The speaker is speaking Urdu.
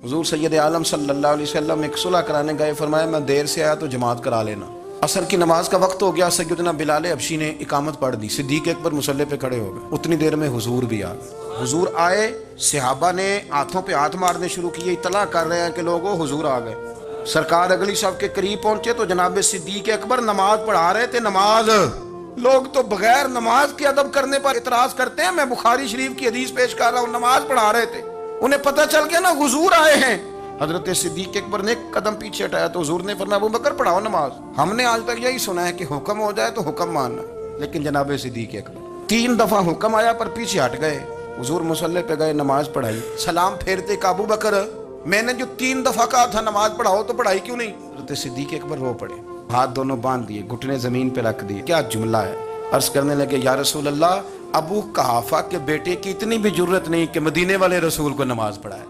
حضور سید عالم صلی اللہ علیہ وسلم ایک صلح کرانے گئے، فرمایا میں دیر سے آیا تو جماعت کرا لینا۔ عصر کی نماز کا وقت ہو گیا، سیدنا بلال حبشی نے اقامت پڑھ دی، صدیق اکبر مصلی پہ کھڑے ہو گئے، اتنی دیر میں حضور بھی آ گئے۔ حضور آئے، صحابہ نے ہاتھوں پہ ہاتھ مارنے شروع کیے، اطلاع کر رہے ہیں کہ لوگوں حضور آ گئے۔ سرکار اگلی صف کے قریب پہنچے تو جناب صدیق اکبر نماز پڑھا رہے تھے۔ نماز، لوگ تو بغیر نماز کے ادب کرنے پر اعتراض کرتے ہیں، میں بخاری شریف کی حدیث پیش کر رہا ہوں، نماز پڑھا رہے تھے، انہیں پتہ چل گیا نا حضور آئے ہیں۔ حضرت صدیق اکبر نے ایک قدم پیچھے ہٹایا تو حضور نے فرمایا ابو بکر پڑھاؤ نماز۔ ہم نے آج تک یہی سنا ہے کہ حکم ہو جائے تو حکم ماننا، لیکن جناب صدیق اکبر 3 دفعہ حکم آیا پر پیچھے ہٹ گئے۔ حضور مصلی پہ گئے، نماز پڑھائی، سلام پھیرتے کہ ابو بکر میں نے جو 3 دفعہ کہا تھا نماز پڑھاؤ تو پڑھائی کیوں نہیں؟ حضرت صدیق اکبر رو پڑے، ہاتھ دونوں باندھ دیے، گھٹنے زمین پہ رکھ دیے۔ کیا جملہ ہے! عرض کرنے لگے یا رسول اللہ، ابو قحافہ کے بیٹے کی اتنی بھی جرت نہیں کہ مدینے والے رسول کو نماز پڑھائے۔